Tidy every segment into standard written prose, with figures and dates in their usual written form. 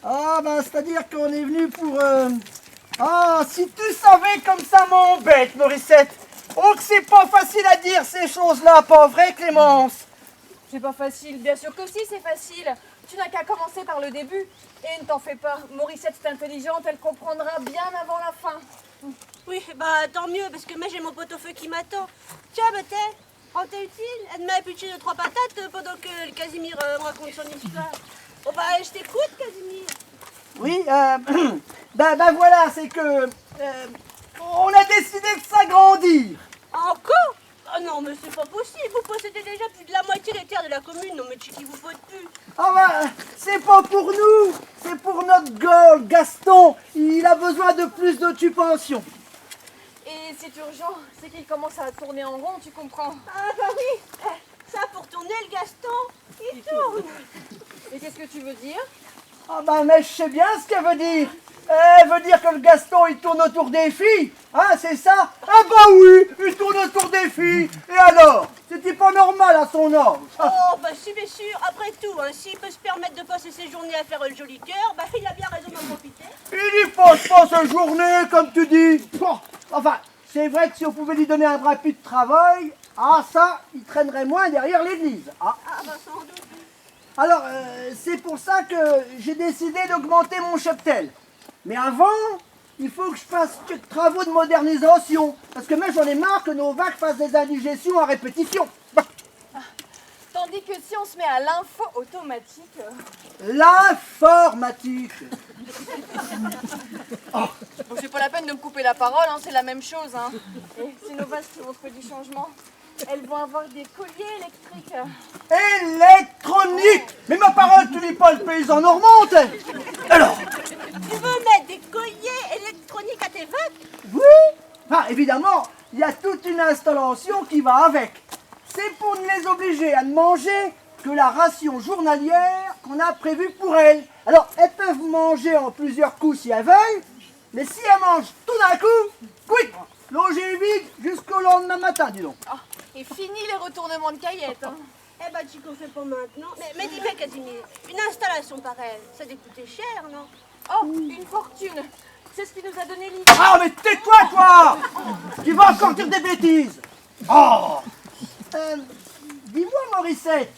Ah, ben, c'est-à-dire qu'on est venu pour... Ah, si tu savais comme ça m'embête, Morissette. Oh, que c'est pas facile à dire ces choses-là, pas vrai, Clémence? C'est pas facile, bien sûr que si, c'est facile. Tu n'as qu'à commencer par le début. Et ne t'en fais pas, Morissette est intelligente, elle comprendra bien avant la fin. Oui, bah tant mieux, parce que moi j'ai mon pot-au-feu qui m'attend. Tiens, bah t'es utile. Elle m'a épluché 2-3 patates pendant que le Casimir me raconte son histoire. Oh bah je t'écoute, Casimir. Oui, ben voilà, c'est que... on a décidé de s'agrandir. Encore? Ah non, mais c'est pas possible. Vous possédez déjà plus de la moitié des terres de la commune. Non, mais tu qui vous faut de plus? Ah ben, c'est pas pour nous, c'est pour notre gueule, Gaston. Il a besoin de plus de subventions. Et c'est urgent, c'est qu'il commence à tourner en rond, tu comprends? Ah bah oui. Ça, pour tourner le Gaston, il tourne. Et qu'est-ce que tu veux dire? Ah ben, mais je sais bien ce qu'elle veut dire. Elle veut dire que le Gaston, il tourne autour des filles. Hein, c'est ça? Ah bah oui, il tourne autour des filles. Et alors? C'était pas normal à son âge. Oh, bah si, bien sûr. Après tout, hein, s'il peut se permettre de passer ses journées à faire le joli cœur, bah il a bien raison d'en profiter. Il y passe pas sa journée, comme tu dis. Enfin, c'est vrai que si on pouvait lui donner un bras plus de travail, ah ça, il traînerait moins derrière l'église. Ah. Ah bah sans doute. Alors, c'est pour ça que j'ai décidé d'augmenter mon cheptel. Mais avant, il faut que je fasse quelques travaux de modernisation. Parce que moi, j'en ai marre que nos vaches fassent des indigestions à répétition. Tandis que si on se met à l'info automatique... L'informatique. Bon, c'est pas la peine de me couper la parole, hein, c'est la même chose. Hein. Et c'est nos vaches qui vont trouver du changement. Elles vont avoir des colliers électriques. Électronique. Mais ma parole, tu lis pas le paysan normand, t'es. Alors, Tu veux mettre des colliers électroniques à tes vaches? oui. Ah, évidemment, il y a toute une installation qui va avec. C'est pour ne les obliger à ne manger que la ration journalière qu'on a prévue pour elles. Alors, elles peuvent manger en plusieurs coups si elles veulent, mais si elles mangent tout d'un coup, quick, logis vide jusqu'au lendemain matin, dis donc. Ah, et fini les retournements de caillettes. Hein. Eh bah tu qu'on fait pas maintenant. Mais dis-moi, Casimir, une installation pareille, ça doit coûter cher, non? Oh, une fortune. C'est ce qui nous a donné l'idée. Ah, mais tais-toi, toi! Tu vas encore dire des bêtises. Oh! Dis-moi, Morissette,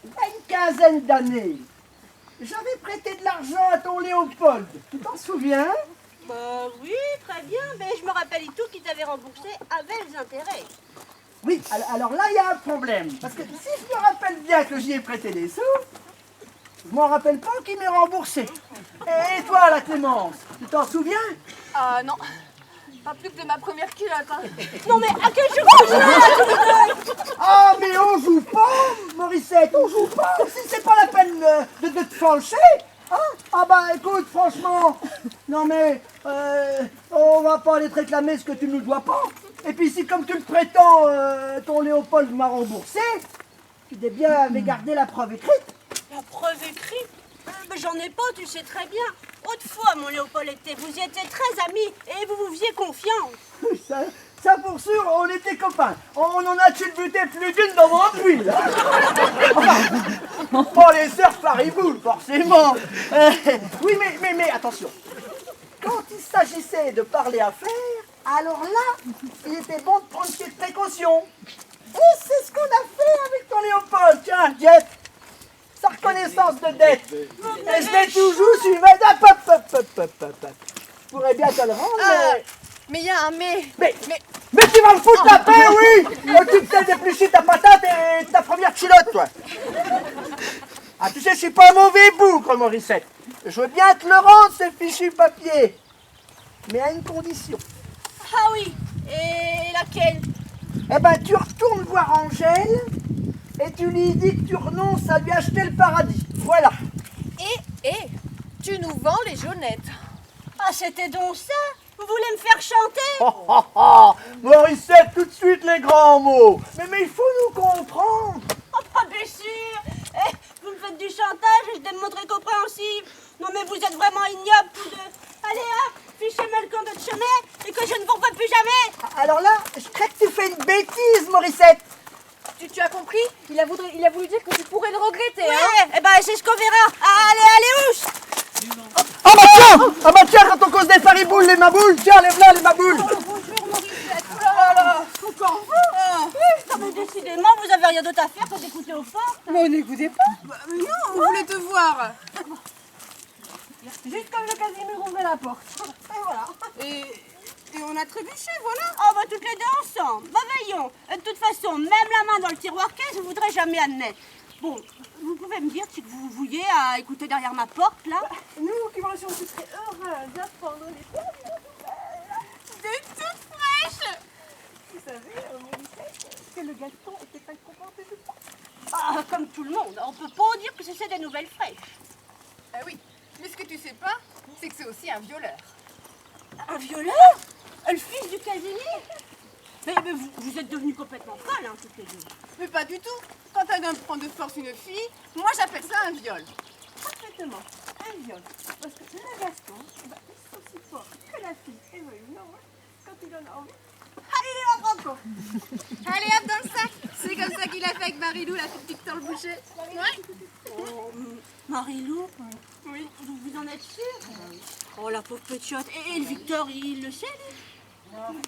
il y a une quinzaine d'années, j'avais prêté de l'argent à ton Léopold. Tu t'en souviens? Bah oui, très bien, mais je me rappelle tout qui t'avait remboursé avec les intérêts. Oui, alors là, il y a un problème. Parce que si je me rappelle bien que j'y ai prêté des sous, je m'en rappelle pas qui m'est remboursé. Et toi, la Clémence, tu t'en souviens? Ah non, pas plus que de ma première culotte. Hein. Non mais à quel jour vous jouez? Ah, mais on joue pas, Morissette, on joue pas. Si c'est pas la peine de te fâcher, hein? Ah bah écoute, franchement, non mais, on va pas aller te réclamer ce que tu ne nous dois pas. Et puis si comme tu le prétends, ton Léopold m'a remboursé, tu devais bien avait gardé la preuve écrite. La preuve écrite? Mais j'en ai pas, tu sais très bien. Autrefois, mon Léopold vous y étiez très amis et vous vous faisiez confiance. Ça pour sûr, on était copains. On en a culbuté plus d'une dans mon huile. Enfin, pas les sœurs Fariboule, forcément. Oui, mais attention. Quand il s'agissait de parler affaires, alors là, il était bon de prendre quelques précautions. Et c'est ce qu'on a fait avec ton Léopold. Tiens, Jeff, sa reconnaissance de dette. Et je l'ai toujours suivi. Je pourrais bien te le rendre, Mais il y a un mais. Mais tu vas me foutre la paix, oui! Tu te fais déplucher ta patate et ta première culotte, toi! Ah, tu sais, je suis pas un mauvais bougre, Morissette. Je veux bien te le rendre, ce fichu papier. Mais à une condition. Ah oui, et laquelle? Eh ben, tu retournes voir Angèle et tu lui dis que tu renonces à lui acheter le paradis. Voilà. Et tu nous vends les jaunettes. Ah, c'était donc ça? Vous voulez me faire chanter? Oh, oh, oh. Morissette, tout de suite les grands mots. Mais il faut nous comprendre. Oh, pas bien sûr. Eh, vous me faites du chantage et je dois me montrer compréhensible. Non mais vous êtes vraiment ignobles tous deux. Allez hop, fichez-moi le camp de chemin et que je ne vous revoie plus jamais. Alors là, je crois que tu fais une bêtise, Morissette. Tu as compris? Il a voulu dire que tu pourrais le regretter. Ouais, Hein? eh ben c'est ce qu'on verra. Allez, ouche. Mariboule, les maboules, tiens, lève-la, les maboules. Bonjour Morissette. Oh là là. Encore vous? Non mais décidément, vous avez rien d'autre à faire que d'écouter aux portes. Mais n'écoutez pas. Mais non, on voulait te voir. Juste comme le Casimir ouvrait la porte. Et voilà. Et on a trébuché, voilà. Oh bah toutes les deux ensemble. Bah voyons. De toute façon, même la main dans le tiroir caisse, vous voudrez jamais admettre. Bon, vous pouvez me dire si vous vous vouliez à écouter derrière ma porte là? Nous qui marchons, on serait heureux d'apprendre les premières nouvelles. Des toutes fraîches. Vous savez, Morissette, que le Gaston était incompréhensible de pas. Ah, comme tout le monde. On peut pas dire que c'est des nouvelles fraîches. Ah oui, mais ce que tu sais pas, c'est que c'est aussi un violeur. Un violeur? Le fils du Casimir? Mais vous êtes devenus complètement folles, hein, toutes les deux. Mais pas du tout. Quand un homme prend de force une fille, moi j'appelle ça un viol. Parfaitement, un viol. Parce que le Gaston, il est aussi fort que la fille. Et oui, non, quand il en a envie. Allez, on prend. Allez hop dans le sac. C'est comme ça qu'il a fait avec Marilou, la petite dans le boucher. Ouais. Oh, Marilou? Oui. Vous en êtes sûre? Oh, la pauvre petite. Et le Victor, il le sait, lui?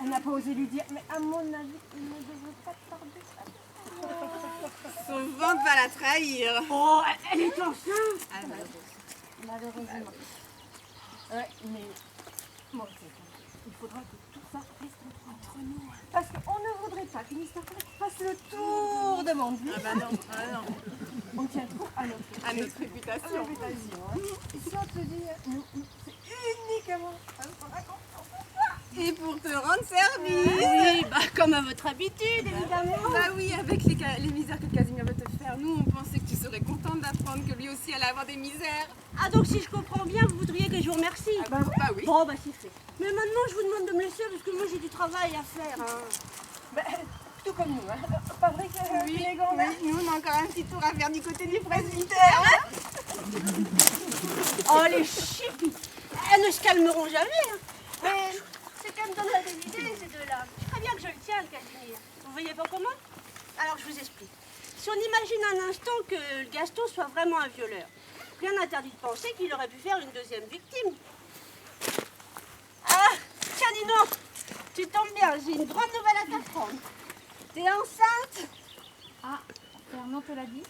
Elle n'a pas osé lui dire, mais à mon avis, il ne devrait pas tarder. Son ventre va la trahir. Oh, elle est enceinte. Ah, Malheureusement. Ouais, mais bon, il faudra que tout ça reste entre nous. Parce qu'on ne voudrait pas qu'une histoire fasse le tour de monde. Ah bah non, ah non. On tient trop à notre Réputation. réputation. Hein. Et si on te dit, c'est uniquement pour la confiance. Et pour te rendre service. Oui, bah comme à votre habitude, évidemment. Bah oui, avec les misères que Casimir veut te faire, nous on pensait que tu serais contente d'apprendre que lui aussi allait avoir des misères. Ah, donc si je comprends bien, vous voudriez que je vous remercie? Bah oui. Bon, bah c'est fait. Mais maintenant, je vous demande de me laisser parce que moi j'ai du travail à faire. Hein. Ben, tout comme nous, hein. Pas vrai que Oui, les grands nous on a encore un petit tour à faire du côté du presbytère. Hein. Oh, les chippies! Elles ne se calmeront jamais. Hein. Mais c'est qu'elles me donneraient des idées, ces deux-là. Je ferais bien que je le tiens, le Casimir. Vous voyez pas comment? Alors, je vous explique. Si on imagine un instant que le Gaston soit vraiment un violeur, rien n'interdit de penser qu'il aurait pu faire une deuxième victime. Ah, tiens, dis donc, tu tombes bien, j'ai une grande nouvelle à t'apprendre. T'es enceinte? Ah, Fernand te l'a dit?